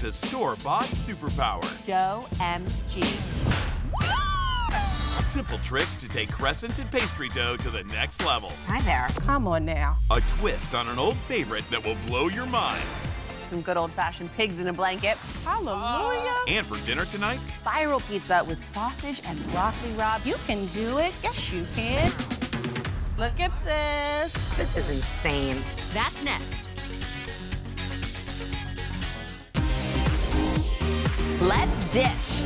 a store-bought superpower. Dough MG. Simple tricks to take crescent and pastry dough to the next level. Hi there. Come on now. A twist on an old favorite that will blow your mind. Some good old-fashioned pigs in a blanket. Hallelujah. And for dinner tonight, Spiral pizza with sausage and broccoli rabe. You can do it. Yes, you can. Look at this. This is insane. That's next. Let's dish.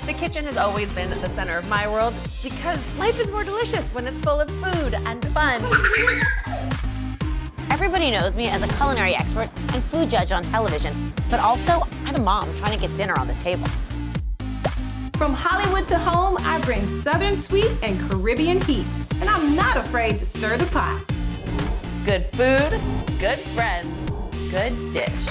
The kitchen has always been the center of my world because life is more delicious when it's full of food and fun. Everybody knows me as a culinary expert and food judge on television, but also I'm a mom trying to get dinner on the table. From Hollywood to home, I bring Southern sweet and Caribbean heat, and I'm not afraid to stir the pot. Good food, good friends, good dish.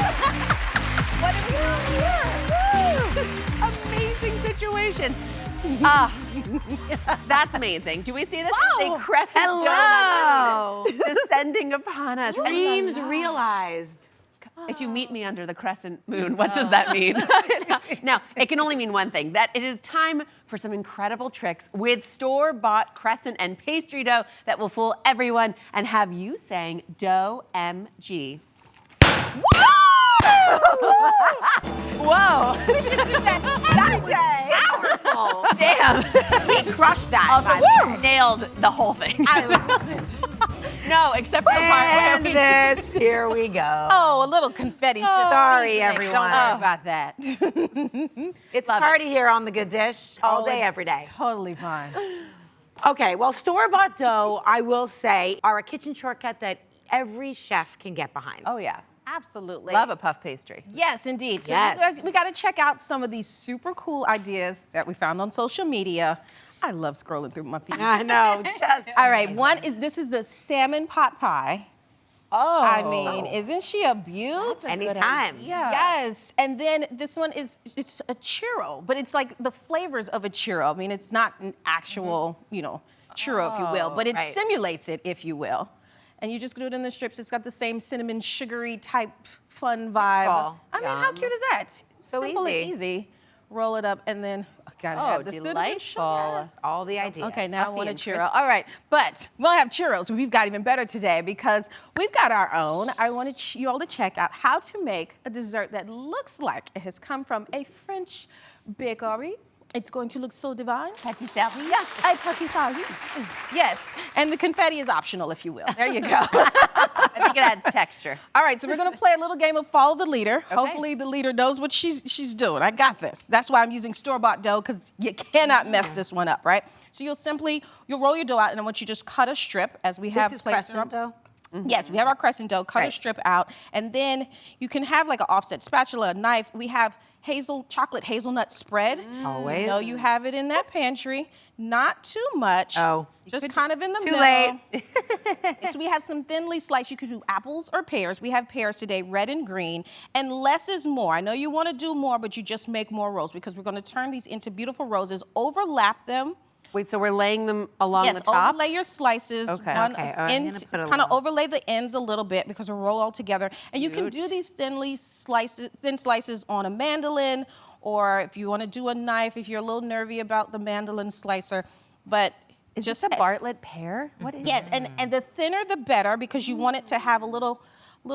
What are we doing here? This amazing situation. That's amazing. Do we see this? Wow. A crescent Hello. donut descending upon us. Dreams realized. If you meet me under the crescent moon, what does that mean? Now, it can only mean one thing, that it is time for some incredible tricks with store-bought crescent and pastry dough that will fool everyone and have you saying dough MG. Whoa. We should do that every day. Powerful. Damn. He crushed that. Also, by the way. nailed the whole thing. I love it. No, except for the part where And we this, here we go. Oh, a little confetti. Just Sorry, seasoning. everyone. Don't worry about that. It's Love party here on The Good Dish all Oh, day, it's every day. Totally fine. Okay, well, store-bought dough, I will say, are a kitchen shortcut that every chef can get behind. Oh, yeah. Absolutely. Love a puff pastry. Yes, indeed. So Yes. you guys, we got to check out some of these super cool ideas that we found on social media. I love scrolling through my feed. I know, just All right, this is the salmon pot pie. Oh. I mean, isn't she a beaut? anytime. Yes, and then this one it's a churro, but it's like the flavors of a churro. I mean, it's not an actual, churro, if you will, but it right. simulates it, if you will. And you just do it in the strips. It's got the same cinnamon, sugary type fun vibe. Beautiful. I mean, how cute is that? So Simple easy. and easy. Roll it up, and then gotta Oh, have the cinnamon sugar. delightful. All the ideas. Okay, now I Fluffy want a and churro. All right, but we won't have churros. We've got even better today because we've got our own. I want you all to check out how to make a dessert that looks like it has come from a French bakery. It's going to look so divine. Patisserie? Yes, a patisserie. Yes, and the confetti is optional, if you will. There you go. I think it adds texture. All right, so we're gonna play a little game of follow the leader. Hopefully the leader knows what she's doing. I got this. That's why I'm using store-bought dough, because you cannot mess this one up, right? So you'll roll your dough out, and I want you to just cut a strip as we have This is placed crescent dough? Yes, we have our crescent dough. Cut a Right. strip out, and then you can have like an offset spatula, a knife. We have chocolate hazelnut spread. Always. You know you have it in that pantry. Not too much. Oh. Just kind of in the Too middle. late. So we have some thinly sliced. You could do apples or pears. We have pears today, red and green. And less is more. I know you want to do more, but you just make more rolls because we're going to turn these into beautiful roses, overlap them. Wait, so we're laying them along Yes, the top? overlay your slices. Okay. Okay, I'm gonna put a Kind of little- overlay the ends a little bit because we roll all together. And you can do these thin slices on a mandolin, or if you want to do a knife, if you're a little nervy about the mandolin slicer. But Is just this a Bartlett pear? What is Yes, and the thinner the better because you want it to have a little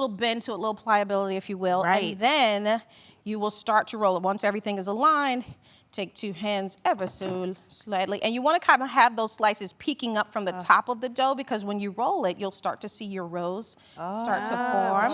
bend to it, a little pliability, if you will. Right. And then you will start to roll it. Once everything is aligned, take two hands ever so slightly. And you want to kind of have those slices peeking up from the top of the dough because when you roll it, you'll start to see your rows start to form.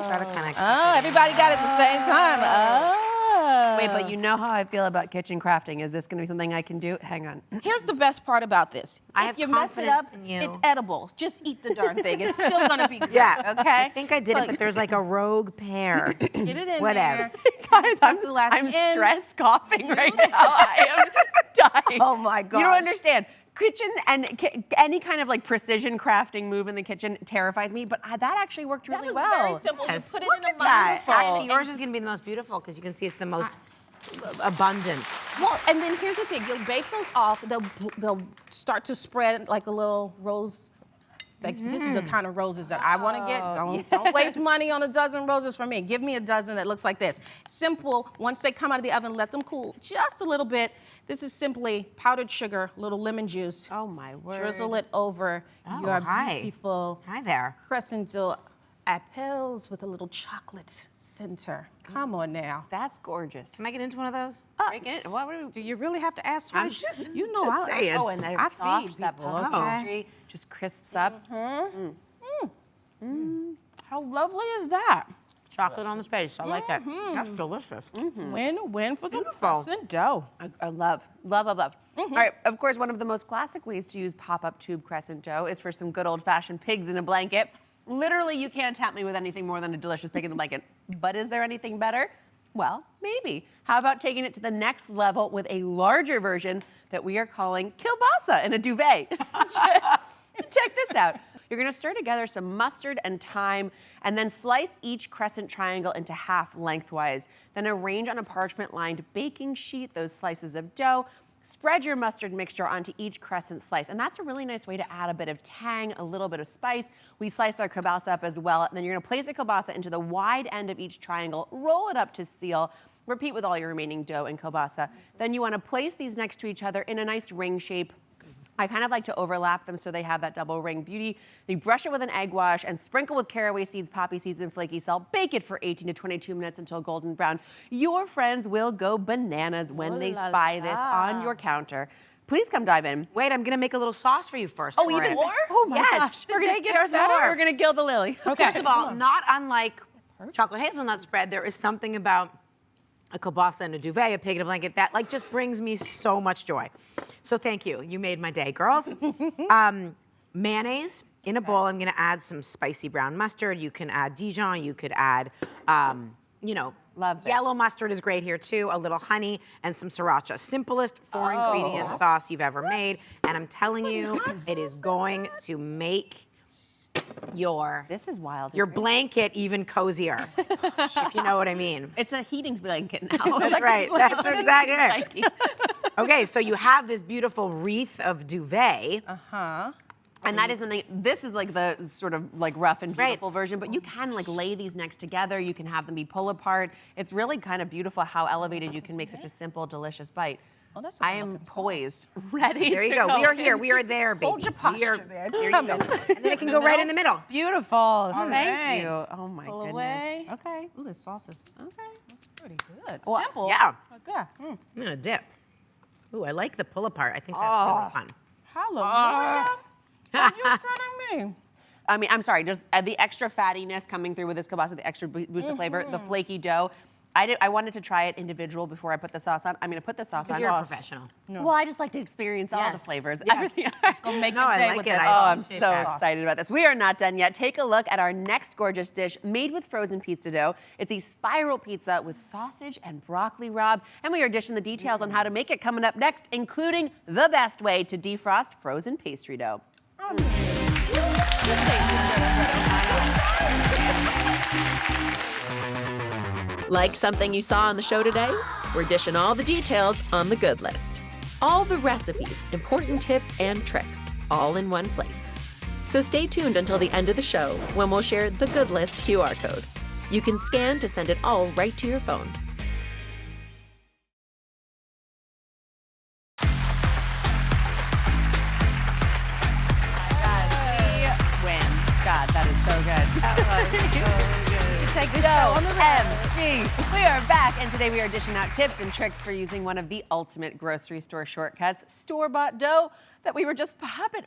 Oh, everybody got it at the same time. Oh. Wait, but you know how I feel about kitchen crafting. Is this going to be something I can do? Hang on. Here's the best part about this. I if have you mess it up, confidence in you. it's edible. Just eat the darn thing. It's still gonna be good. Yeah. Okay. I think I did it, but there's like a rogue pear. Get it in Whatever. there. Guys, Tuck the last I'm in. stress coughing right now. I am dying. Oh my You don't gosh. understand. Kitchen and any kind of like precision crafting move in the kitchen terrifies me, but that actually worked really That was well. very simple. Yes. You put it Look in a at that. microphone. Actually, yours is going to be the most beautiful because you can see it's the most abundant. Well, and then here's the thing. You'll bake those off. They'll start to spread like a little rose. Like this is the kind of roses that I want to get. Don't waste money on a dozen roses for me. Give me a dozen that looks like this. Simple. Once they come out of the oven, let them cool just a little bit. This is simply powdered sugar, little lemon juice. Oh my word. Drizzle it over your beautiful Hi there. crescent dough apples with a little chocolate center. Come on now. That's gorgeous. Can I get into one of those? Do you really have to ask I'm twice? just, You know, just saying. Oh, and they're I soft. feed That people, puff okay. pastry just crisps up. How lovely is that? Chocolate on the face. I like that. That's delicious. Win for the Beautiful. crescent dough. I love. All right, of course, one of the most classic ways to use pop-up tube crescent dough is for some good old-fashioned pigs in a blanket. Literally, you can't tempt me with anything more than a delicious pig in the blanket. But is there anything better? Well, maybe. How about taking it to the next level with a larger version that we are calling kielbasa in a duvet? Check this out. You're gonna stir together some mustard and thyme and then slice each crescent triangle into half lengthwise. Then arrange on a parchment-lined baking sheet those slices of dough. Spread your mustard mixture onto each crescent slice. And that's a really nice way to add a bit of tang, a little bit of spice. We slice our kielbasa up as well. And then you're gonna place the kielbasa into the wide end of each triangle, roll it up to seal. Repeat with all your remaining dough and kielbasa. Then you wanna place these next to each other in a nice ring shape. I kind of like to overlap them so they have that double ring beauty. You brush it with an egg wash and sprinkle with caraway seeds, poppy seeds, and flaky salt. Bake it for 18 to 22 minutes until golden brown. Your friends will go bananas when they spy this on your counter. Please come dive in. Wait, I'm gonna make a little sauce for you first. Oh, for even it. more? Oh my gosh. There's more. We're gonna kill the lily. Okay. First of all, not unlike chocolate hazelnut spread, there is something about a kielbasa and a duvet, a pig in a blanket, that like just brings me so much joy. So thank you. You made my day, girls. Mayonnaise. In a bowl, I'm gonna add some spicy brown mustard. You can add Dijon, you could add, Love this. yellow mustard is great here too, a little honey, and some sriracha. Simplest four-ingredient sauce you've ever made. And I'm telling you, it is going to make This is wild. your blanket even cozier, if you know what I mean. It's a heating blanket now. That's right. That's exactly it. Okay, so you have this beautiful wreath of duvet. And that is something, this is like the sort of like rough and beautiful version, but you can like lay these next together. You can have them be pull apart. It's really kind of beautiful how elevated you can make such a simple, delicious bite. Oh, that's I am poised, ready There you to go. We are here. We are there, baby. Hold your posture there. It's Here you go. And then it can go right in the middle. Beautiful. Thank right. you. Oh my Pull goodness. away. Okay. Ooh, this sauce is that's pretty good. Well, Simple. yeah. Okay. I'm gonna dip. Ooh, I like the pull apart. I think that's really fun. Hallelujah. Are you kidding me? I mean, I'm sorry, just the extra fattiness coming through with this kielbasa, the extra boost of flavor, the flaky dough. I wanted to try it individual before I put the sauce on. I'm gonna put the sauce on. Because you're a professional. Well, I just like to experience all the Yes. flavors. Yes. Everything. It's gonna make your I day like with it. that I Oh, I'm sauce. so excited about this. We are not done yet. Take a look at our next gorgeous dish made with frozen pizza dough. It's a spiral pizza with sausage and broccoli rabe. And we are dishing the details on how to make it coming up next, including the best way to defrost frozen pastry dough. Like something you saw on the show today? We're dishing all the details on the good list. All the recipes, important tips, and tricks, all in one place. So stay tuned until the end of the show when we'll share the good list QR code. You can scan to send it all right to your phone. Win. God, that is so good. Take this OMG. We are back, and today we are dishing out tips and tricks for using one of the ultimate grocery store shortcuts, store-bought dough that we were just popping.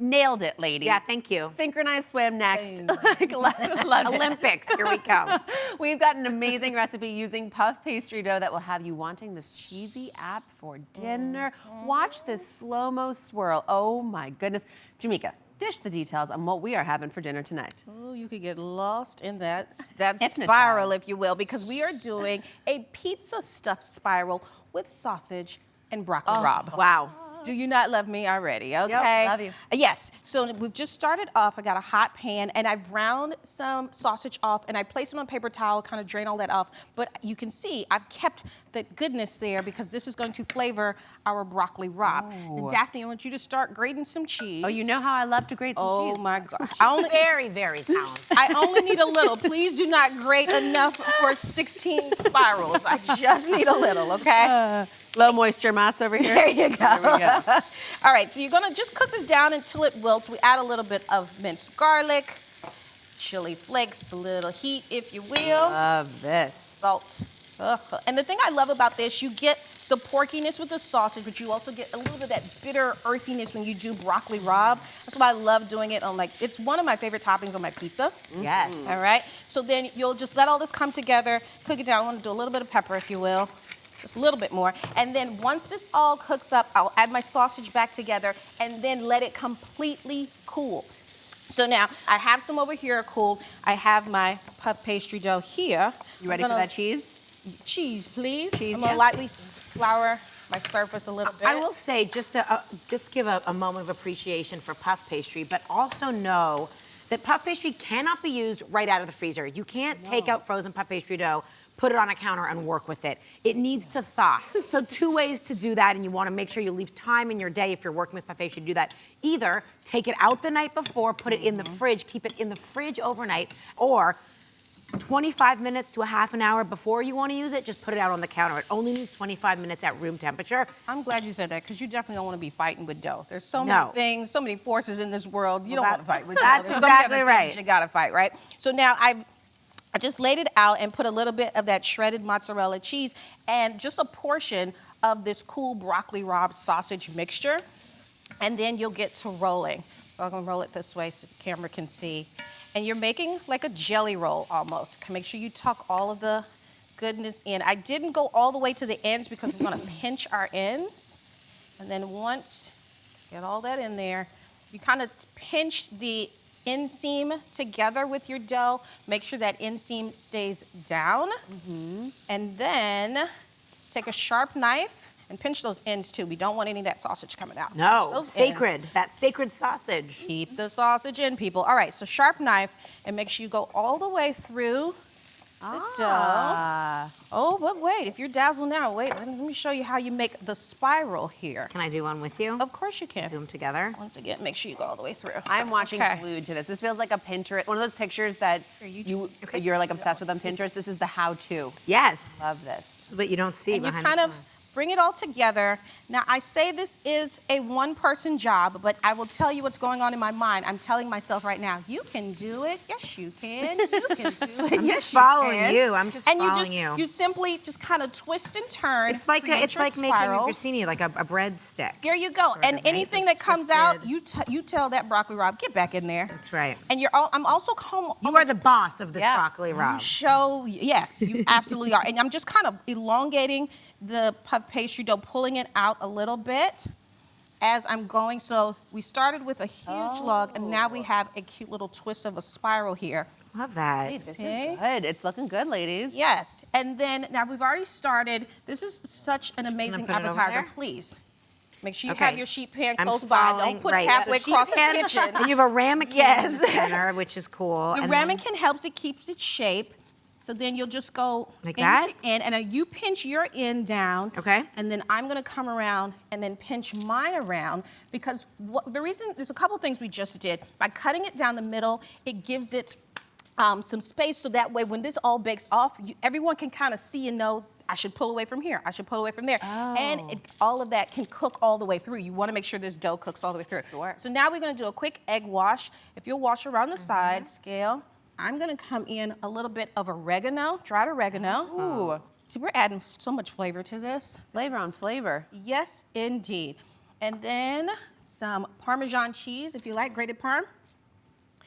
Nailed it, ladies. Yeah, thank you. Synchronized swim next. Love it. Olympics, here we come. We've got an amazing recipe using puff pastry dough that will have you wanting this cheesy app for dinner. Watch this slow-mo swirl. Oh my goodness. Jamaica, dish the details on what we are having for dinner tonight. Oh, you could get lost in that Hypnotized. spiral, if you will, because we are doing a pizza stuffed spiral with sausage and broccoli rabe. Wow. Do you not love me already? Okay. love you. Yes. So we've just started off. I got a hot pan, and I browned some sausage off, and I placed it on a paper towel, kind of drain all that off. But you can see I've kept the goodness there because this is going to flavor our broccoli rabe. And Daphne, I want you to start grating some cheese. Oh, you know how I love to grate some cheese. Oh my gosh. I only, Very, very talented. I only need a little. Please do not grate enough for 16 spirals. I just need a little, okay? Low moisture mats over here. There you go. There we go. All right, so you're gonna just cook this down until it wilts. We add a little bit of minced garlic, chili flakes, a little heat, if you will. Love this. Salt. And the thing I love about this, you get the porkiness with the sausage, but you also get a little bit of that bitter earthiness when you do broccoli rabe. That's why I love doing it on, like, it's one of my favorite toppings on my pizza. Yes. All right, so then you'll just let all this come together, cook it down. I want to do a little bit of pepper, if you will. Just a little bit more. And then once this all cooks up, I'll add my sausage back together and then let it completely cool. So now I have some over here cooled. I have my puff pastry dough here. You ready for that cheese? Cheese, please. Cheese, I'm gonna yeah. lightly flour my surface a little bit. I will say, just to let's give a moment of appreciation for puff pastry, but also know that puff pastry cannot be used right out of the freezer. You can't take out frozen puff pastry dough, put it on a counter and work with it. It needs to thaw. So 2 ways to do that, and you wanna make sure you leave time in your day if you're working with puff pastry to do that. Either take it out the night before, put it in the fridge, keep it in the fridge overnight, or 25 minutes to a half an hour before you wanna use it, just put it out on the counter. It only needs 25 minutes at room temperature. I'm glad you said that because you definitely don't want to be fighting with dough. There's so No. many things, so many forces in this world. You Well, don't want to fight with dough. that's There's so many exactly other things right. You gotta fight, right? So now I just laid it out and put a little bit of that shredded mozzarella cheese and just a portion of this cool broccoli rabe sausage mixture. And then you'll get to rolling. So I'm gonna roll it this way so the camera can see. And you're making like a jelly roll almost. Make sure you tuck all of the goodness in. I didn't go all the way to the ends because we're gonna pinch our ends. And then once you get all that in there, you kind of pinch the inseam together with your dough. Make sure that inseam stays down. And then take a sharp knife and pinch those ends too. We don't want any of that sausage coming out. Pinch No, those sacred, ends. that sacred sausage. Keep the sausage in, people. All right, so sharp knife, and make sure you go all the way through the dough. Oh, but wait, if you're dazzled now, wait, let me show you how you make the spiral here. Can I do one with you? Of course you can. Do them together. Once again, make sure you go all the way through. I'm watching Okay. glued to this. This feels like a Pinterest, one of those pictures that you're like obsessed with on Pinterest. This is the how-to. Yes. Love this. This is what you don't see And you behind kind the of bring it all together. Now, I say this is a one-person job, but I will tell you what's going on in my mind. I'm telling myself right now, you can do it. Yes, you can. You can do it. I'm yes, just following you can. you. I'm just and following you. you. You simply just kind of twist and turn. It's like create your making a spiral. grissini, like a breadstick. There you go. And right? anything It's that comes out, twisted. you tell that broccoli rabe, get back in there. That's right. And I'm also You are the boss of this Yeah. broccoli rabe. Yes, you absolutely are. And I'm just kind of elongating the puff pastry dough, pulling it out a little bit as I'm going. So we started with a huge log, and now we have a cute little twist of a spiral here. Love that. This Okay. is good. It's looking good, ladies. Yes, and then now we've already started. This is such an amazing put it over appetizer. there? Please make sure you Okay. have your sheet pan I'm close by. following- Don't put right. it halfway So sheet across the pan, kitchen. And you have a ramekin Yes. in the center, which is cool. The And then- ramekin helps it keeps its shape. So then you'll just go Like end that? to end, and then you pinch your end down. Okay. And then I'm gonna come around and then pinch mine around because the reason, there's a couple things we just did. By cutting it down the middle, it gives it some space so that way when this all bakes off, everyone can kind of see and know, I should pull away from here, I should pull away from there. And all of that can cook all the way through. You wanna make sure this dough cooks all the way through. Sure. So now we're gonna do a quick egg wash. If you'll wash around the side, scale. I'm gonna come in a little bit of oregano, dried oregano. Ooh, See, we're adding so much flavor to this. flavor on flavor. Yes, indeed. And then some Parmesan cheese, if you like, grated Parm.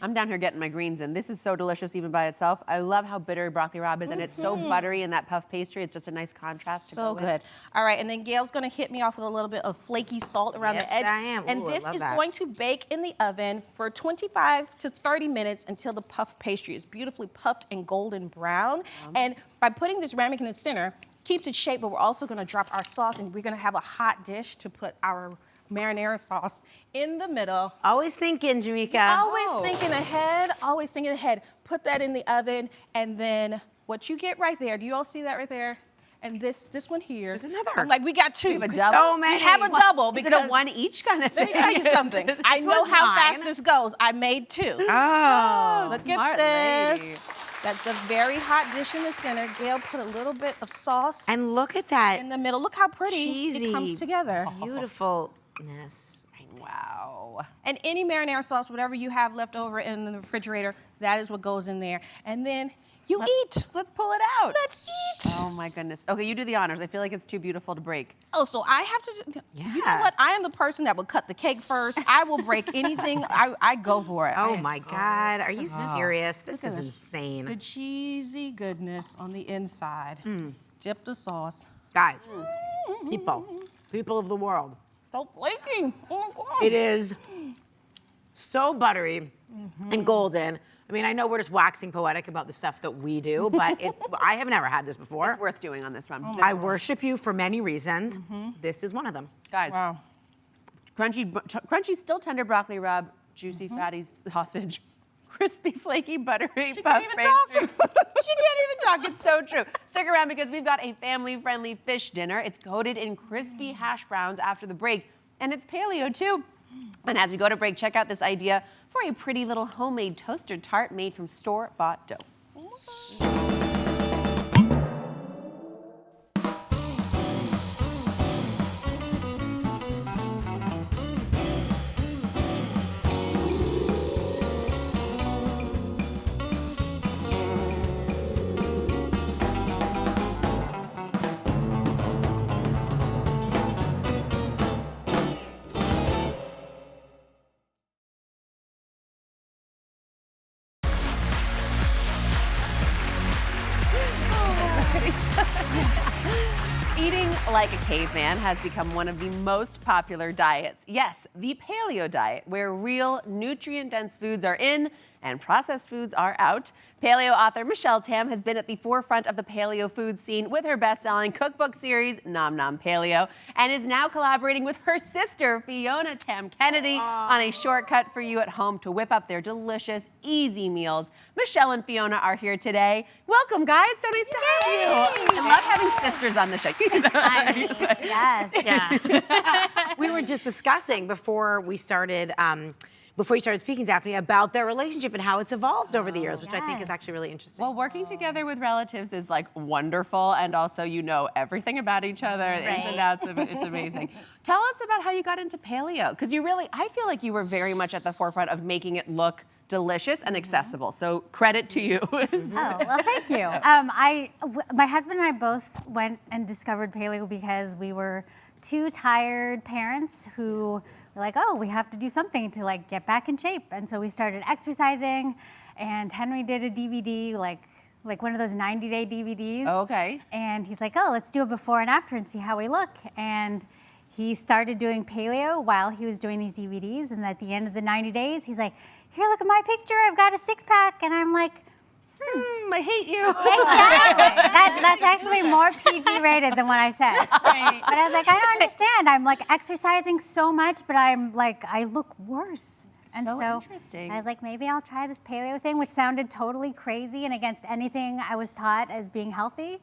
I'm down here getting my greens in. This is so delicious even by itself. I love how bitter broccoli rabe is, and it's so buttery in that puff pastry. It's just a nice contrast to So go good. with. All right, and then Gail's gonna hit me off with a little bit of flaky salt around Yes, the edge. I am. And Ooh, I this love is that. going to bake in the oven for 25 to 30 minutes until the puff pastry is beautifully puffed and golden brown. And by putting this ramekin in the center, keeps its shape, but we're also gonna drop our sauce, and we're gonna have a hot dish to put our marinara sauce in the middle. Always thinking, Jamaica. Always thinking ahead, always thinking ahead. Put that in the oven, and then what you get right there, do you all see that right there? And this one here. There's another. I'm like, we got two. We have a double? So many. We have a double Is because it a one each kind of let thing? me tell you something. I know one's how mine. fast this goes. I made two. Oh. Look smart at lady. this. That's a very hot dish in the center. Gail put a little bit of sauce And look at that in the middle. Look how pretty cheesy, it comes together. beautifulfulness. Wow. And any marinara sauce, whatever you have left over in the refrigerator, that is what goes in there. And then you eat. Let's pull it out. Let's eat. Oh my goodness. Okay, you do the honors. I feel like it's too beautiful to break. Oh, so I have to, you know Yeah. what? I am the person that will cut the cake first. I will break anything. I go for it. Oh my God, are you serious? This is The insane. cheesy goodness on the inside. Dip the sauce. Guys, people of the world. So flaky. Oh my God. It is so buttery and golden. I mean, I know we're just waxing poetic about the stuff that we do, but I have never had this before. It's worth doing on this one. I worship you for many reasons. This is one of them. Guys, Wow. crunchy, still tender broccoli rabe, juicy, fatty sausage, crispy, flaky, buttery puff even pastry. talk. She can't even talk. It's so true. Stick around because we've got a family-friendly fish dinner. It's coated in crispy hash browns after the break, and it's paleo too. And as we go to break, check out this idea for a pretty little homemade toaster tart made from store-bought dough. Eating like a caveman has become one of the most popular diets. Yes, the paleo diet, where real nutrient-dense foods are in and processed foods are out. Paleo author Michelle Tam has been at the forefront of the paleo food scene with her best-selling cookbook series, Nom Nom Paleo, and is now collaborating with her sister, Fiona Tam Kennedy, on a shortcut for you at home to whip up their delicious, easy meals. Michelle and Fiona are here today. Welcome, guys. So nice to have you. I love having sisters on the show. Yes. Yeah. We were just discussing before we started, before you started speaking, Daphne, about their relationship and how it's evolved over the years, which I think is actually really interesting. Well, working together with relatives is like wonderful, and also you know everything about each other, the ins and outs of it. It's amazing. Tell us about how you got into paleo, because you really, I feel like you were very much at the forefront of making it look delicious and accessible. So credit to you. Oh, well, thank you. My husband and I both went and discovered paleo because we were two tired parents who were like, oh, we have to do something to like get back in shape. And so we started exercising, and Henry did a DVD, like one of those 90-day DVDs. Okay. And he's like, oh, let's do a before and after and see how we look. And he started doing paleo while he was doing these DVDs. And at the end of the 90 days, he's like, here, look at my picture. I've got a six-pack. And I'm like, I hate you. Exactly. That's actually more PG rated than what I said. Right. But I was like, I don't understand. I'm like exercising so much, but I'm like, I look worse. And So so interesting. I was like, maybe I'll try this paleo thing, which sounded totally crazy and against anything I was taught as being healthy.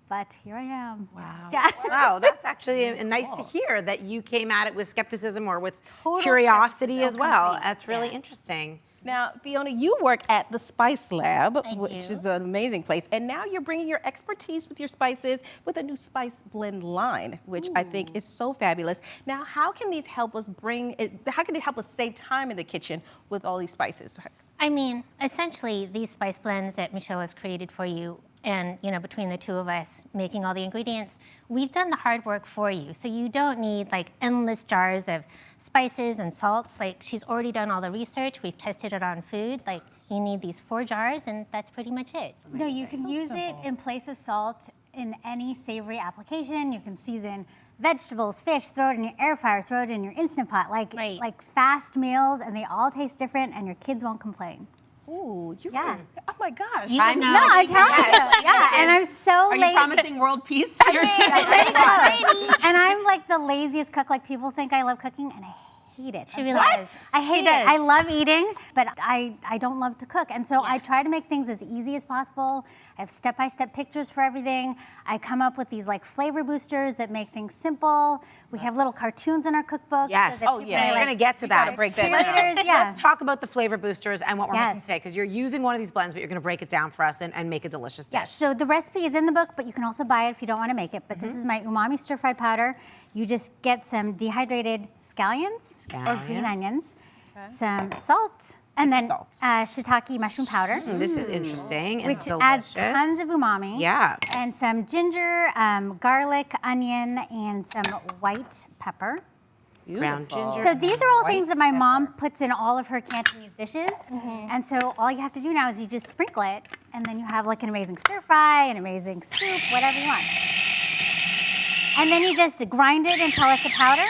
But here I am. Wow. Yeah. Wow, that's actually nice to hear that you came at it with skepticism or with Total curiosity skepticism, as well. complete. That's really Yeah. interesting. Now, Fiona, you work at the Spice Lab, Thank which you. is an amazing place. And now you're bringing your expertise with your spices with a new spice blend line, which I think is so fabulous. Now, how can these help us how can they help us save time in the kitchen with all these spices? I mean, essentially, these spice blends that Michelle has created for you, and between the two of us making all the ingredients, we've done the hard work for you. So you don't need like endless jars of spices and salts. Like, she's already done all the research. We've tested it on food. Like, you need these 4 jars, and that's pretty much it. No, you can use it in place of salt in any savory application. You can season vegetables, fish, throw it in your air fryer, throw it in your Instant Pot, Right. like fast meals, and they all taste different, and your kids won't complain. Ooh, Yeah. Oh my gosh. I know. No, I'm telling you. Yeah, and I'm so Are lazy. you promising world peace? Pretty close. And I'm like the the laziest cook. Like people think I love cooking, and I hate it. She really does. I hate it. I love eating, but I don't love to cook. And so I try to make things as easy as possible. I have step-by-step pictures for everything. I come up with these like flavor boosters that make things simple. We have little cartoons in our cookbook. Yes. So that Oh, people yeah. are We're going to get to that. break that cheerleaders, down. yeah. Let's talk about the flavor boosters and what we're making Yes. today, because you're using one of these blends, but you're going to break it down for us and make a delicious dish. Yes, so the recipe is in the book, but you can also buy it if you don't want to make it. But this is my umami stir-fry powder. You just get some dehydrated scallions or green onions, some salt, and then shiitake mushroom powder, This is interesting and which delicious. adds tons of umami. Yeah. And some ginger, garlic, onion, and some white pepper. Ground ginger. So these are all things that my mom puts in all of her Cantonese dishes. And so all you have to do now is you just sprinkle it, and then you have like an amazing stir fry, an amazing soup, whatever you want. And then you just grind it until it's a powder.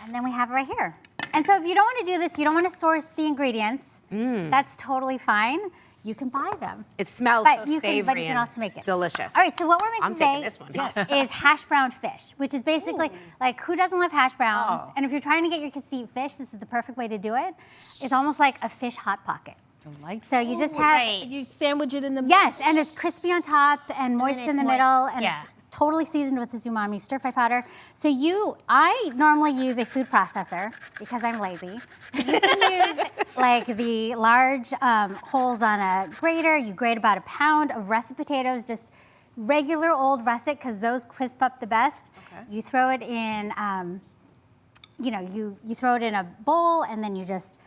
And then we have it right here. And so if you don't want to do this, you don't want to source the ingredients, that's totally fine. You can buy them. It smells But so you savory can, but you can and also make it. delicious. All right, so what we're making I'm today taking this one. is hash brown fish, which is basically like who doesn't love hash browns? And if you're trying to get your kids to eat fish, this is the perfect way to do it. It's almost like a fish hot pocket. Delightful. So you just have You sandwich it in the middle. yes, and it's crispy on top and moist it's in the moist. middle, and Yeah. it's totally seasoned with this umami stir-fry powder. So I normally use a food processor because I'm lazy. You can use like the large holes on a grater. You grate about a pound of russet potatoes, just regular old russet, because those crisp up the best. Okay. You throw it in, you throw it in a bowl, and then you just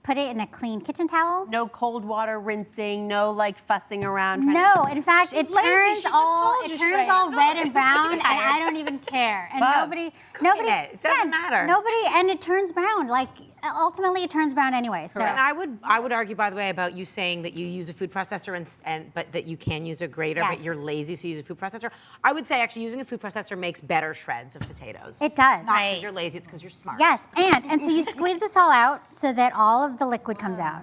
put it in a clean kitchen towel. No cold water rinsing, no like fussing around. trying No, in fact, it lazy. turns She just all told you she red and brown, and I don't even care. And nobody, it doesn't matter. Nobody, and it turns brown. Like ultimately, it turns brown anyway. So And I would argue, by the way, about you saying that you use a food processor but that you can use a grater, but Yes. you're lazy, so you use a food processor. I would say actually using a food processor makes better shreds of potatoes. it does. It's not because you're lazy, it's because you're smart. Yes, and so you squeeze this all out so that all of the liquid comes out.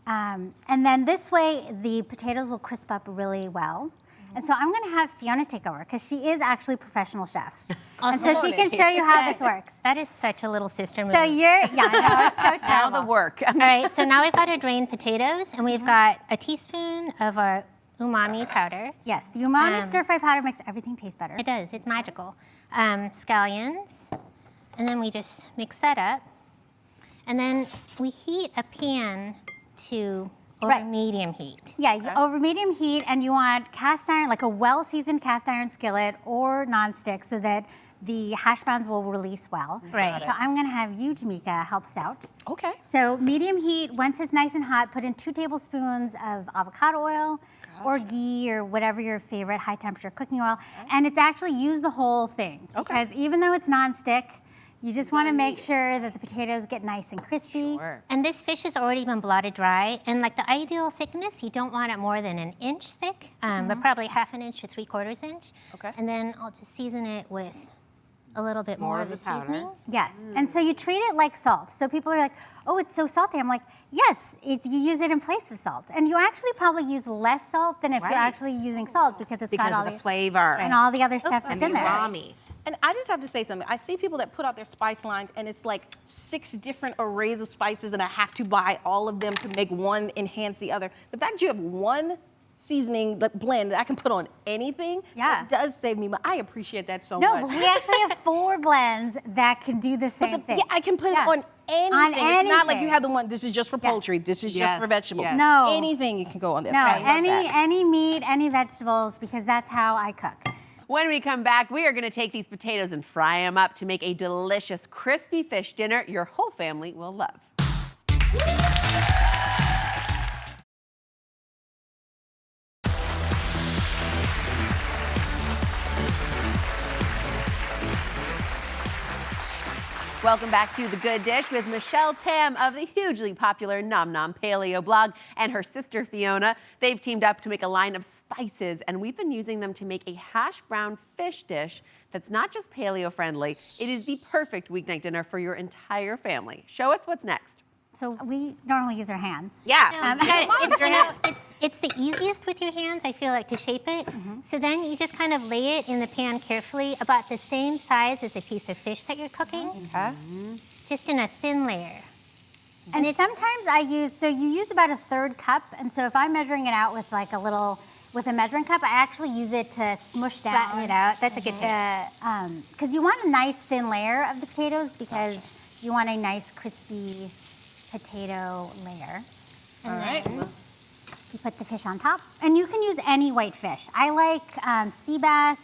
And then this way, the potatoes will crisp up really well. And so I'm going to have Fiona take over because she is actually a professional chef. And so she can show you how this works. That is such a little sister move. So I know, it's so Now terrible. the work. All right, so now we've got our drained potatoes, and we've got a teaspoon of our umami powder. Yes, the umami stir-fry powder makes everything taste better. It does, it's magical. Scallions, and then we just mix that up. And then we heat a pan to over medium heat. Yeah, over medium heat, and you want cast iron, like a well-seasoned cast iron skillet or nonstick, so that the hash browns will release well. Right. So I'm gonna have you, Jamaica, help us out. Okay. So medium heat, once it's nice and hot, put in 2 tablespoons of avocado oil or ghee or whatever your favorite high temperature cooking oil. And it's actually use the whole thing. Okay. Because even though it's nonstick, you just wanna make sure that the potatoes get nice and crispy. Sure. And this fish has already been blotted dry, and like the ideal thickness, you don't want it more than an inch thick, but probably 1/2 inch to 3/4 inch. Okay. And then I'll just season it with a little bit more of the powder. seasoning. Yes, and so you treat it like salt. So people are like, oh, it's so salty. I'm like, yes, you use it in place of salt. And you actually probably use less salt than if you're actually using salt because it's got all Because of the flavor. and all the other stuff and that's in the there. umami. And I just have to say something. I see people that put out their spice lines and it's like 6 different arrays of spices and I have to buy all of them to make one enhance the other. The fact that you have one seasoning blend that I can put on anything, it does save me money. I appreciate that so No, much. but we actually have 4 blends that can do the same thing. Yeah, I can put it on anything. On It's not like you anything. have the one, this is just for poultry, this is just for vegetables. yes. No. Anything you can go on this. No, I love that. any meat, any vegetables, because that's how I cook. When we come back, we are going to take these potatoes and fry them up to make a delicious crispy fish dinner your whole family will love. Welcome back to The Good Dish with Michelle Tam of the hugely popular Nom Nom Paleo blog and her sister Fiona. They've teamed up to make a line of spices, and we've been using them to make a hash brown fish dish that's not just paleo friendly, it is the perfect weeknight dinner for your entire family. Show us what's next. So we normally use our hands. Yeah. It's the easiest with your hands, I feel like, to shape it. So then you just kind of lay it in the pan carefully, about the same size as a piece of fish that you're cooking. Okay. Just in a thin layer. And sometimes you use about a 1/3 cup. And so if I'm measuring it out with like with a measuring cup, I actually use it to smush down. Flatten it out. That's a good tip. Because you want a nice thin layer of the potatoes because you want a nice crispy potato layer. And then you put the fish on top. And you can use any white fish. I like sea bass,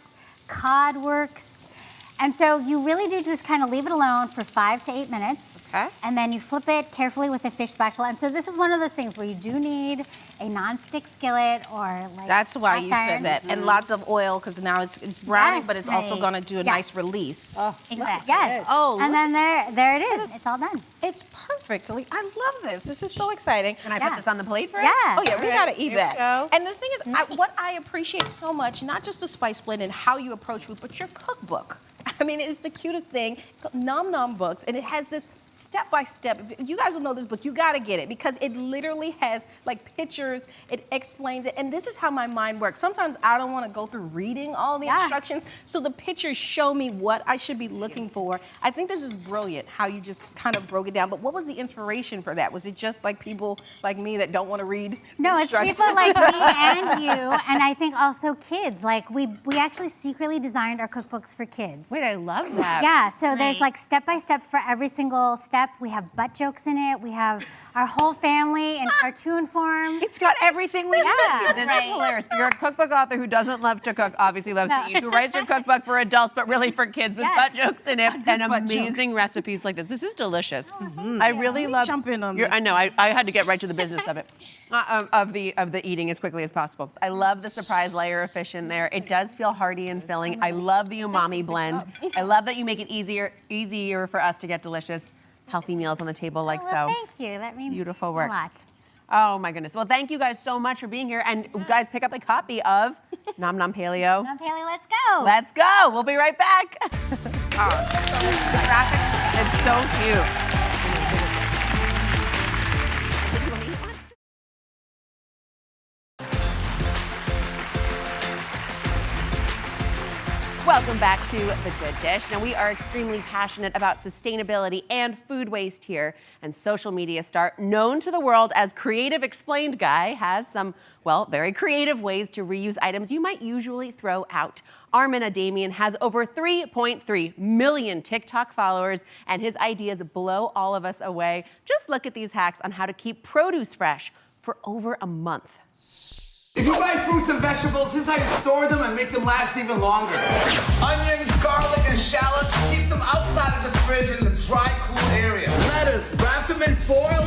cod works. And so you really do just kind of leave it alone for 5 to 8 minutes. Okay. And then you flip it carefully with a fish spatula. And so this is one of those things where you do need a non-stick skillet or like That's why you cast said iron. that. And lots of oil, because now it's browning, Yes, but it's also right. going to do a Yeah. nice release. Exactly. Yes. Oh, and then there it is. It's all done. It's perfect. I love this. This is so exciting. Can I put this on the plate for us? Yeah. Oh yeah, we gotta eat that. go. And the thing is, what I appreciate so much, not just the spice blend and how you approach food, but your cookbook. I mean, it's the cutest thing. It's called Nom Nom Books, and it has this step-by-step. You guys will know this book. You gotta get it because it literally has like pictures. It explains it, and this is how my mind works. Sometimes I don't want to go through reading all the instructions, so the pictures show me what I should be looking for. I think this is brilliant how you just kind of broke it down. But what was the inspiration for that? Was it just like people like me that don't want to read? No, it's instructions? people like me and you, and I think also kids. Like we actually secretly designed our cookbooks for kids. Wait, I love that. Yeah, so there's like step-by-step for every single step. We have butt jokes in it. We have our whole family in cartoon form. It's got everything we Yeah, need. This is hilarious. You're a cookbook author who doesn't love to cook, obviously loves to eat, who writes your cookbook for adults, but really for kids with butt jokes in it and amazing recipes like this. This is delicious. I really love. Jump in on your- this. I know. I had to get right to the business of it, of the eating as quickly as possible. I love the surprise layer of fish in there. It does feel hearty and filling. I love the umami blend. I love that you make it easier for us to get delicious, healthy meals on the table like Well, so. thank you. That means Beautiful work. a lot. Oh my goodness. Well, thank you guys so much for being here. And guys, pick up a copy of Nom Nom Paleo. Nom Paleo, let's go. Let's go. We'll be right back. It's so cute. Welcome back to The Good Dish. Now, we are extremely passionate about sustainability and food waste here. And social media star, known to the world as Creative Explained Guy, has some, well, very creative ways to reuse items you might usually throw out. Armin Adamian has over 3.3 million TikTok followers, and his ideas blow all of us away. Just look at these hacks on how to keep produce fresh for over a month. If you buy fruits and vegetables, this is how you store them and make them last even longer. Onions, garlic, and shallots, keep them outside of the fridge in a dry, cool area. Lettuce, wrap them in foil,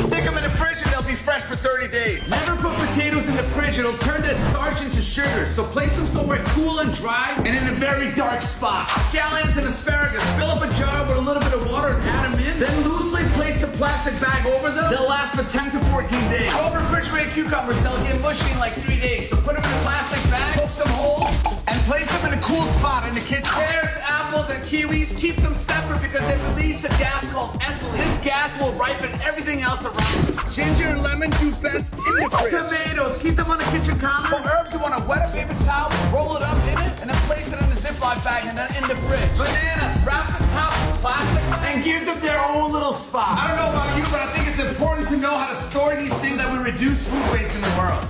stick them in the fridge, and they'll be fresh for 30 days. Never put potatoes in the fridge, it'll turn the starch into sugar. So place them somewhere cool and dry and in a very dark spot. Scallions and asparagus, fill up a jar with a little bit of water and add them in. Then loosely place the plastic bag over them. They'll last for 10 to 14 days. Over refrigerated cucumbers, they'll get mushy in like 3 days. So put them in a plastic bag, poke them holes, and place them in a cool spot in the kitchen. Pears, apples, and kiwis, keep them separate because they release a gas called ethylene. This gas will ripen everything else around. Ginger and lemon do best in the fridge. Tomatoes, keep them on the kitchen counter. For herbs, you want to wet a paper towel, roll it up in it, and then place it in the Ziploc bag and then in the fridge. Bananas, wrap the top with plastic and give them their own little spot. I don't know about you, but I think it's important to know how to store these things that will reduce food waste in the world.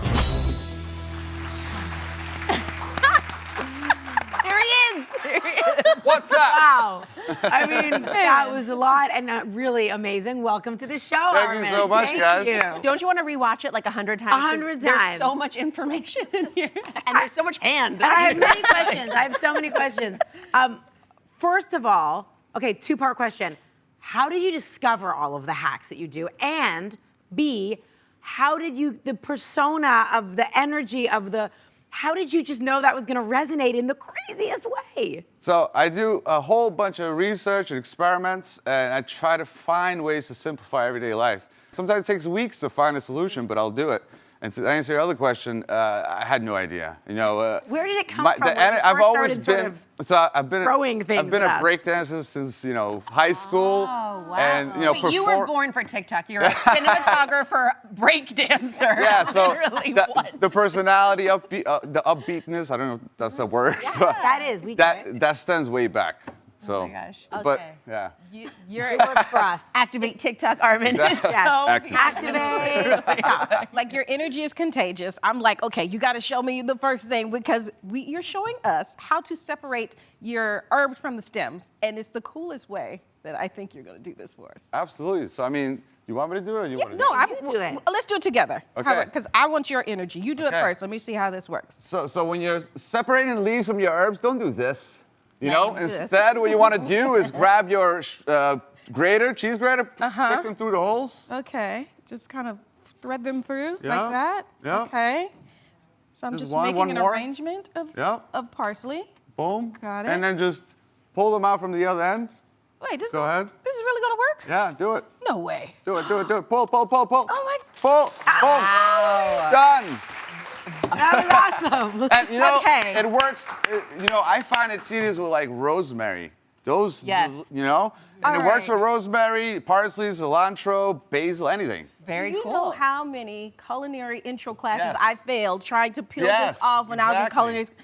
There he is. There he is. What's up? Wow. I mean, that was a lot and really amazing. Welcome to the show, Thank Armin. you so much, Thank guys. you. Don't you want to rewatch it like 100 times? 100 There's times. so much information in here, and there's so much hand. I have many questions. I have so many questions. First of all, okay, two-part question. How did you discover all of the hacks that you do? And B, how did you, the persona of the energy of the, how did you just know that was going to resonate in the craziest way? So I do a whole bunch of research and experiments, and I try to find ways to simplify everyday life. Sometimes it takes weeks to find a solution, but I'll do it. And to answer your other question, I had no idea. You know, Where did it come from? When you I've first always started sort of I've been throwing things I've been at a us? breakdancer since high school. Oh, wow. And you know, Wait, you were born for TikTok. You're a cinematographer, breakdancer. Yeah, so Literally, what? the personality, the upbeatness. I don't know if that's the word, but That is. We get it. that stems way back. So, Oh my gosh. but Okay. yeah. It works for us. Activate TikTok, Armin. Exactly. It's so Activate. Activate. Like your energy is contagious. I'm like, okay, you got to show me the first thing because you're showing us how to separate your herbs from the stems, and it's the coolest way that I think you're going to do this for us. Absolutely. So I mean, you want me to do it or you want to do it? You do it. Let's do it together. Okay. Because I want your energy. You do it Okay. first. Let me see how this works. So when you're separating leaves from your herbs, don't do this. You know, do this. instead, what you want to do is grab your grater, cheese grater, stick them through the holes. Okay. Just kind of thread them through Yeah. like that. Yeah. Okay. So I'm Just just one making an more. arrangement Yeah. of parsley. Boom. Got it. And then just pull them out from the other end. Wait, Go ahead. This is really going to work? Yeah, do it. No way. Do it, do it, do it. Pull, pull, pull, pull. Oh my. Pull, boom. Done. That was awesome. And you know, Okay. it works. You know, I find it tedious with like rosemary. Those, Yes. you know, and All it works for right. rosemary, parsley, cilantro, basil, anything. Very Do you cool. know how many culinary intro classes Yes. I failed trying to peel Yes, this off when I was in exactly. culinary school?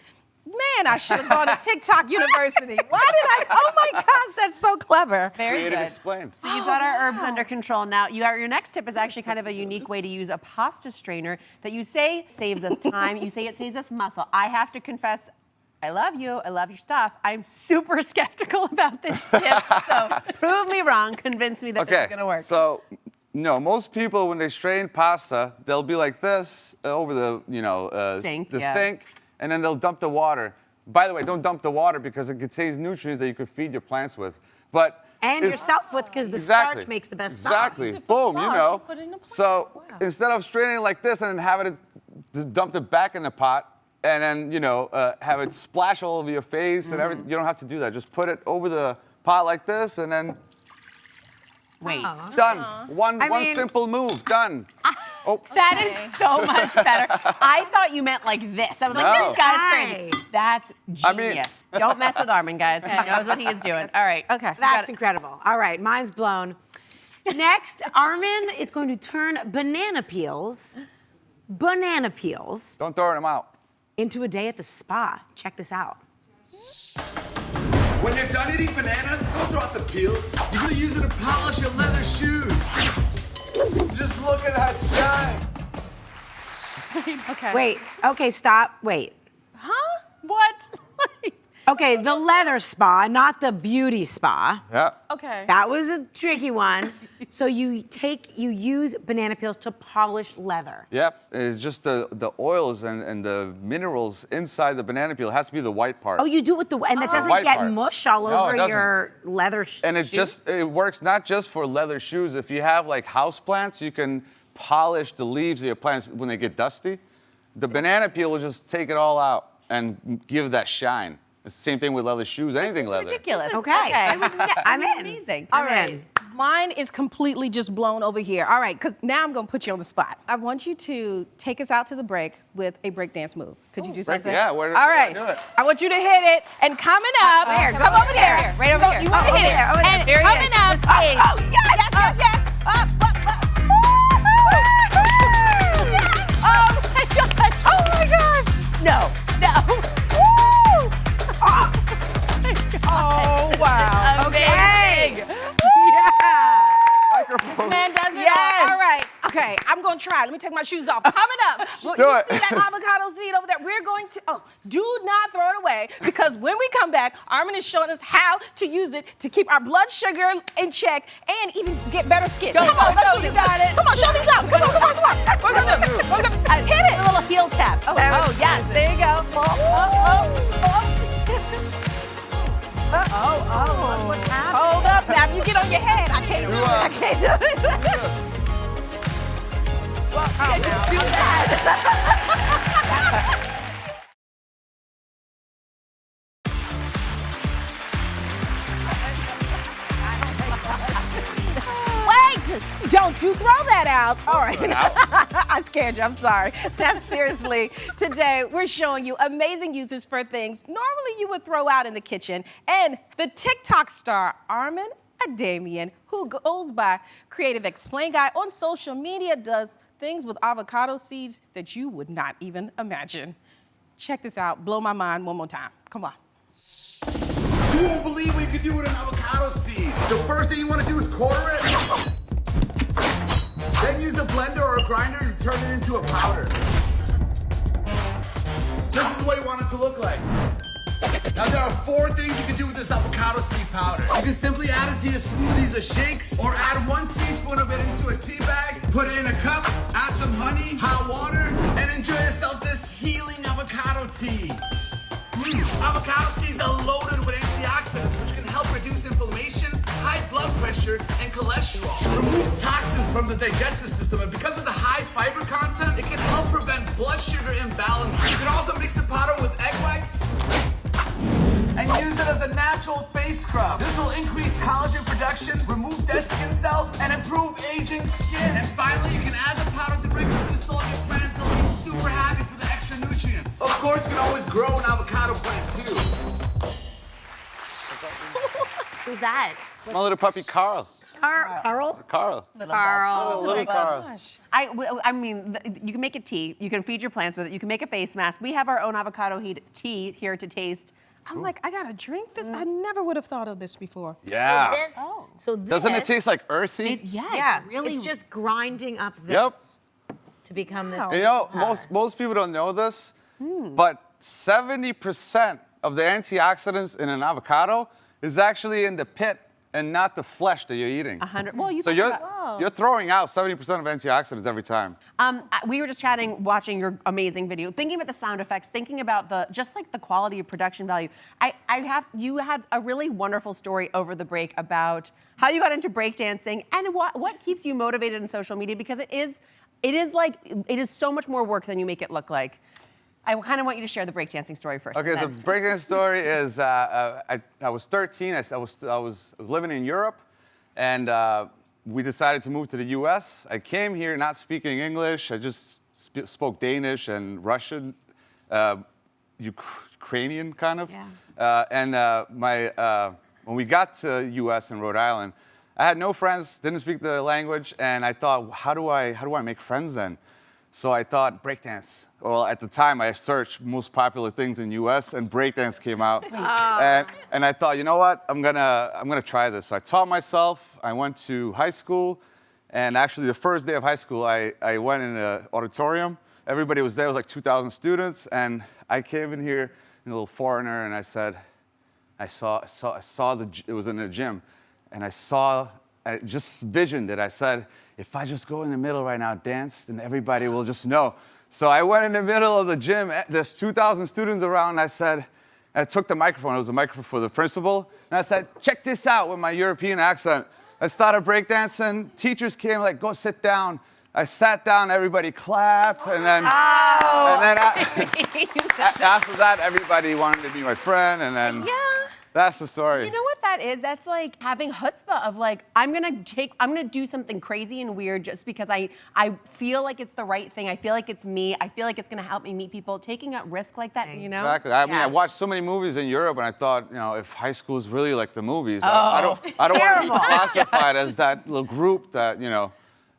Man, I should have gone to TikTok University. Why did I? Oh my gosh, that's so clever. Very Creative good. explained. So you've got our herbs under control. Now, your next tip is actually kind of a unique way to use a pasta strainer that you say saves us time. You say it saves us muscle. I have to confess, I love you. I love your stuff. I'm super skeptical about this tip. So prove me wrong. Convince me that this is going to work. So, no, most people when they strain pasta, they'll be like this over the Sink, the yeah. sink, and then they'll dump the water. By the way, don't dump the water because it contains nutrients that you could feed your plants with. But And it's- yourself with, because the Exactly. starch makes the best Exactly. sauce. Boom, you sauce, know. you put it in a pot. So Wow. instead of straining it like this and then having it just dump it back in the pot and then have it splash all over your face and everything, you don't have to do that. Just put it over the pot like this and then Wait. done. One mean- simple move, done. Oh, That is so much better. I thought you meant like this. I was like, No. this guy's crazy. That's genius. I mean- Don't mess with Armin, guys. He knows what he is doing. All right. Okay. That's incredible. All right, mine's blown. Next, Armin is going to turn banana peels don't throw them out. into a day at the spa. Check this out. When you're done eating bananas, don't throw out the peels. You're gonna use it to polish your leather shoes. Just look at that shine. Okay. Wait, okay, stop, wait. Huh? What? Okay, the leather spa, not the beauty spa. Yeah. Okay. That was a tricky one. So you use banana peels to polish leather. Yep. It's just the oils and the minerals inside the banana peel. It has to be the white part. Oh, you do it with the, and that doesn't White get part. mush all No, over it doesn't. your leather And it works not just for leather shoes. If you have like house plants, you can polish the leaves of your plants when they get dusty. The banana peel will just take it all out and give that shine. It's the same thing with leather shoes, anything leather. Ridiculous. Okay. I'm in. Amazing. All right. Mine is completely just blown over here. All right, because now I'm going to put you on the spot. I want you to take us out to the break with a breakdance move. Could you do something? yeah, All where do right. I do it? I want you to hit it. And coming up, Where? come over there. Right over here. You want to Oh, hit over it. there, over there. And There he is. coming up. The stage. Oh, yes, yes, yes. Up. Oh my gosh. Oh, my gosh. No. Oh, wow. Amazing. Microphone. Man does it Yes. all right. Okay, I'm going to try. Let me take my shoes off. Coming up. Well, Do you it. see that avocado seed over there? We're going to, do not throw it away because when we come back, Armin is showing us how to use it to keep our blood sugar in check and even get better skin. Come on, let's do this. You got it. Come on, show me something. Come on. We're going to do it. Hit it. A little heel tap. Oh, yes. There you go. Oh, what's happening? Hold up now. If you get on your head, I can't do it. I can't do it. Do that. Wait! Don't you throw that out. All right. I scared you. I'm sorry. That's seriously. Today, we're showing you amazing uses for things normally you would throw out in the kitchen. And the TikTok star, Armin Adamian, who goes by Creative Explain Guy on social media, does things with avocado seeds that you would not even imagine. Check this out. Blow my mind one more time. Come on. You won't believe what you can do with an avocado seed. The first thing you want to do is quarter it. Then use a blender or a grinder to turn it into a powder. This is what you want it to look like. Now there are 4 things you can do with this avocado seed powder. You can simply add it to your smoothies or shakes, or add 1 teaspoon of it into a tea bag, put it in a cup, add some honey, hot water, and enjoy yourself this healing avocado tea. Avocado seeds are loaded with antioxidants, which can help reduce inflammation, high blood pressure, and cholesterol. Remove toxins from the digestive system, and because of the high fiber content, it can help prevent blood sugar imbalance. You can also mix the powder with egg whites and use it as a natural face scrub. This will increase collagen production, remove dead skin cells, and improve aging skin. And finally, you can add the powder directly to the soil of your plants. They'll be super happy for the extra nutrients. Of course, you can always grow an avocado plant too. Who's that? My little puppy, Carl. Carl? Carl. Carl. Little Carl. I mean, you can make a tea. You can feed your plants with it. You can make a face mask. We have our own avocado tea here to taste. I'm like, I gotta drink this? I never would have thought of this before. Yeah. So this, Doesn't it taste like earthy? Yeah, really. It's just grinding up this Yep. to become this. You know, most people don't know this, but 70% of the antioxidants in an avocado is actually in the pit and not the flesh that you're eating. 100. Well, So you're throwing out 70% of antioxidants every time. We were just chatting, watching your amazing video, thinking about the sound effects, thinking about the quality of production value. You had a really wonderful story over the break about how you got into breakdancing and what keeps you motivated in social media, because it is so much more work than you make it look like. I kind of want you to share the breakdancing story first. Okay, so breakdancing story is I was 13. I was living in Europe, and we decided to move to the U.S. I came here not speaking English. I just spoke Danish and Russian, Ukrainian kind of. Yeah. When we got to U.S. and Rhode Island, I had no friends, didn't speak the language, and I thought, how do I make friends then? So I thought breakdance. Well, at the time I searched most popular things in U.S. and breakdance came out. And I thought, you know what? I'm gonna try this. So I taught myself. I went to high school, and actually the first day of high school, I went in an auditorium. Everybody was there. It was like 2,000 students, and I came in here, a little foreigner, and I said, I saw it was in a gym, and I just visioned it. I said, if I just go in the middle right now, dance, then everybody will just know. So I went in the middle of the gym. There's 2,000 students around. And I took the microphone. It was a microphone for the principal. And I said, check this out with my European accent. I started breakdancing. Teachers came like, go sit down. I sat down. Everybody clapped. And then, after that, everybody wanted to be my friend. And then that's the story. You know what that is? That's like having chutzpah of like, I'm gonna do something crazy and weird just because I feel like it's the right thing. I feel like it's me. I feel like it's gonna help me meet people. Taking a risk like that, you know? Exactly. I mean, I watched so many movies in Europe, and I thought, you know, if high school is really like the movies, I don't want to be classified as that little group that, you know.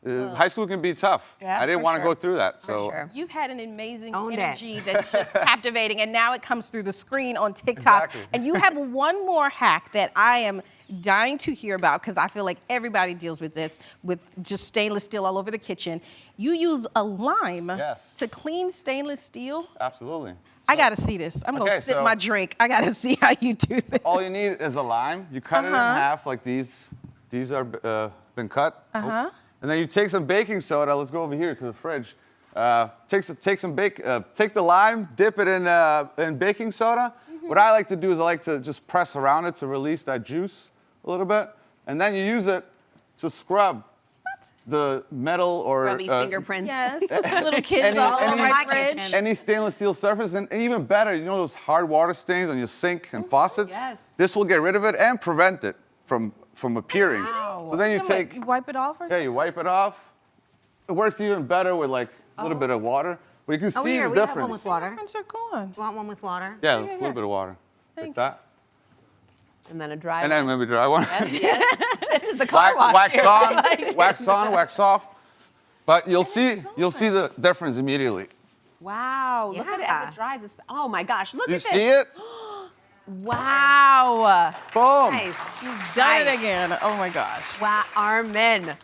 High school can be tough. Yeah, I didn't want to go through that. So you've had an amazing energy that's just captivating, and now it comes through the screen on TikTok. Exactly. And you have one more hack that I am dying to hear about, because I feel like everybody deals with this, with just stainless steel all over the kitchen. You use a lime to clean stainless steel. Absolutely. So, I gotta see this. I'm gonna sip my drink. I gotta see how you do this. All you need is a lime. You cut it in half like these. These are been cut. And then you take some baking soda. Let's go over here to the fridge. Take the lime, dip it in baking soda. What I like to do is I like to just press around it to release that juice a little bit, and then you use it to scrub the metal or Scrubby fingerprints. Yes, little kids all over my fridge. Any stainless steel surface, and even better, you know those hard water stains on your sink and faucets. Yes. This will get rid of it and prevent it from appearing. Wow. So then you take, You wipe it off or yeah, something? you wipe it off. It works even better with like a little bit of water. But you can see here, the we have one difference. with water. Difference are gone. Do you want one with water? Yeah, a little bit of water. Thank Like that. And then a dry And then one. maybe dry one. This is the car wash. Wax here. on, wax off. But you'll see the difference immediately. Wow, look at it as it dries. Oh my gosh, look You at this. see it? Wow. Boom. Nice. You've done it again. Oh my gosh. Wow, Armin.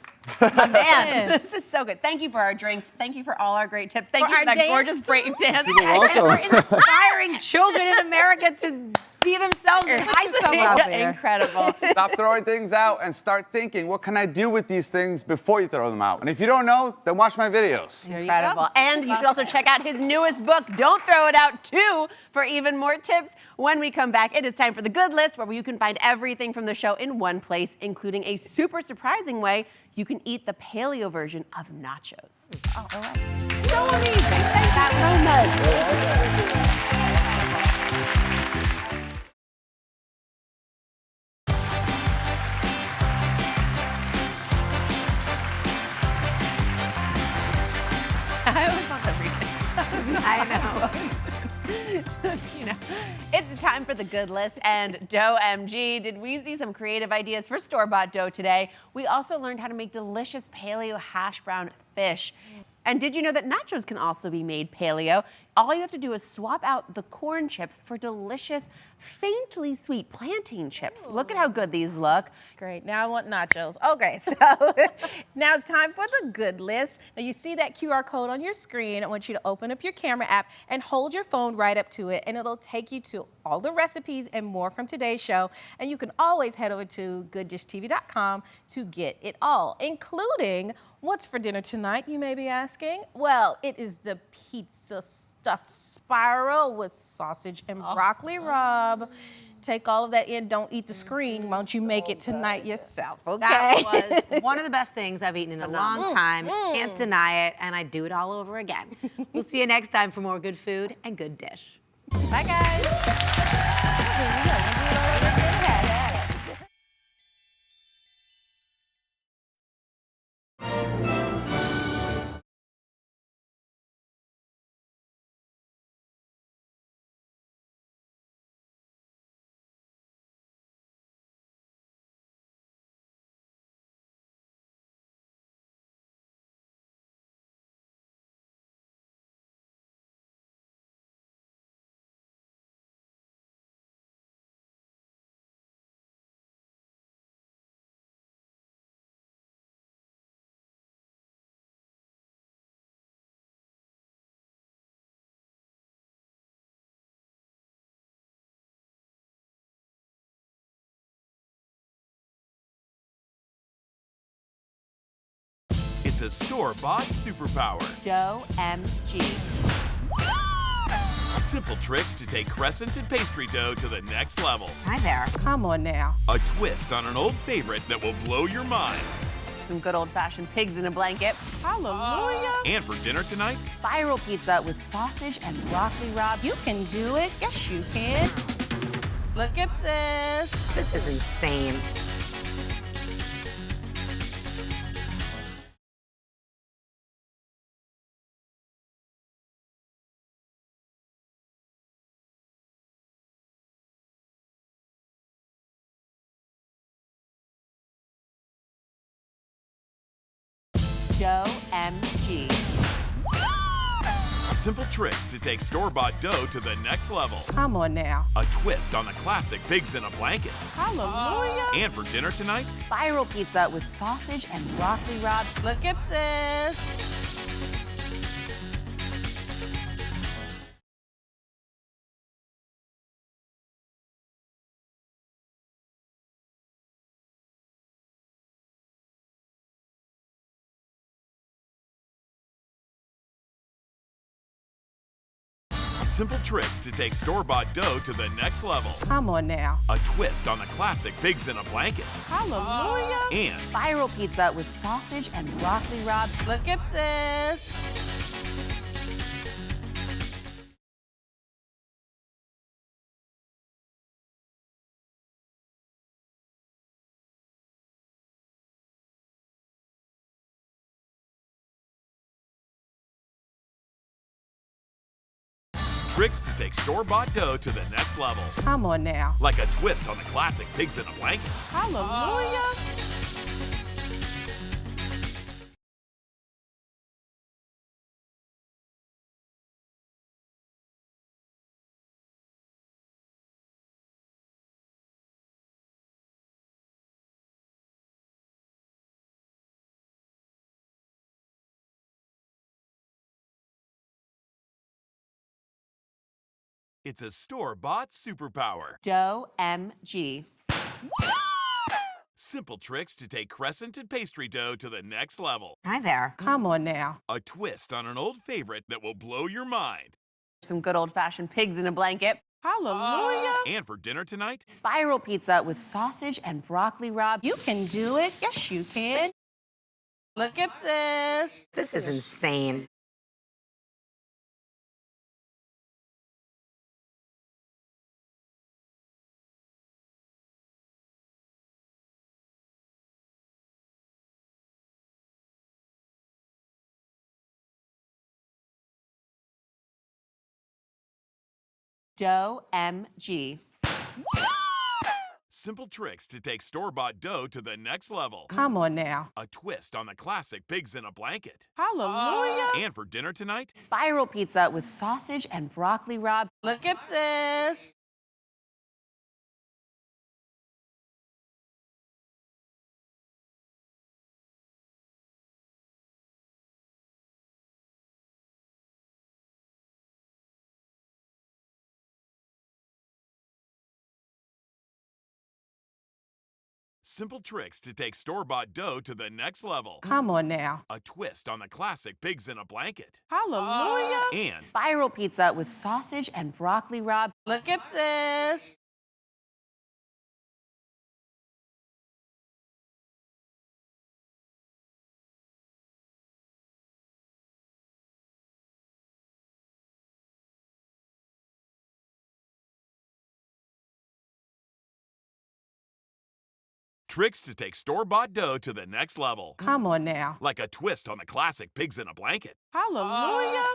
My man, this is so good. Thank you for our drinks. Thank you for all our great tips. Thank you for our that dance. gorgeous break dance. welcome. And for inspiring children in America to be themselves in high yourself school. out there. Incredible. Stop throwing things out and start thinking, what can I do with these things before you throw them out? And if you don't know, then watch my videos. Incredible. And you should also check out his newest book, Don't Throw It Out 2, for even more tips. When we come back, it is time for the good list, where you can find everything from the show in one place, including a super surprising way you can eat the paleo version of nachos. Oh, all right. So amazing. Thank you so much. I always want to read it. I know. Just, you know, it's time for the good list and Dough MG. Did we see some creative ideas for store-bought dough today? We also learned how to make delicious paleo hash brown fish. And did you know that nachos can also be made paleo? All you have to do is swap out the corn chips for delicious, faintly sweet plantain chips. Look at how good these look. Great. Now I want nachos. Okay, so now it's time for the good list. Now you see that QR code on your screen. I want you to open up your camera app and hold your phone right up to it, and it'll take you to all the recipes and more from today's show. And you can always head over to gooddishtv.com to get it all, including what's for dinner tonight, you may be asking. Well, it is the pizza stuffed spiral with sausage and broccoli rabe. Take all of that in. Don't eat the screen. Won't you make it tonight yourself, okay? That was one of the best things I've eaten in a long time. Can't deny it, and I'd do it all over again. We'll see you next time for more good food and good dish. Bye, guys. It's a store-bought superpower. Dough MG. Simple tricks to take crescent and pastry dough to the next level. Hi there. Come on now. A twist on an old favorite that will blow your mind. Some good old-fashioned pigs in a blanket. Hallelujah. And for dinner tonight, Spiral pizza with sausage and broccoli rabe. You can do it. Yes, you can. Look at this. This is insane. Dough MG. simple tricks to take store-bought dough to the next level. Come on now. A twist on the classic pigs in a blanket. Hallelujah. And for dinner tonight, Spiral pizza with sausage and broccoli rabe. Look at this. simple tricks to take store-bought dough to the next level. Come on now. A twist on the classic pigs in a blanket. Hallelujah. And Spiral pizza with sausage and broccoli rabe. Look at this. Tricks to take store-bought dough to the next level. Come on now. Like a twist on the classic pigs in a blanket. Hallelujah. It's a store-bought superpower. Dough MG. Simple tricks to take crescent and pastry dough to the next level. Hi there. Come on now. A twist on an old favorite that will blow your mind. Some good old-fashioned pigs in a blanket. Hallelujah. And for dinner tonight, Spiral pizza with sausage and broccoli rabe. You can do it. Yes, you can. Look at this. This is insane. Dough MG. simple tricks to take store-bought dough to the next level. Come on now. A twist on the classic pigs in a blanket. Hallelujah. And for dinner tonight, Spiral pizza with sausage and broccoli rabe. Look at this. simple tricks to take store-bought dough to the next level. Come on now. A twist on the classic pigs in a blanket. Hallelujah. And Spiral pizza with sausage and broccoli rabe. Look at this. tricks to take store-bought dough to the next level. Come on now. Like a twist on the classic pigs in a blanket. Hallelujah.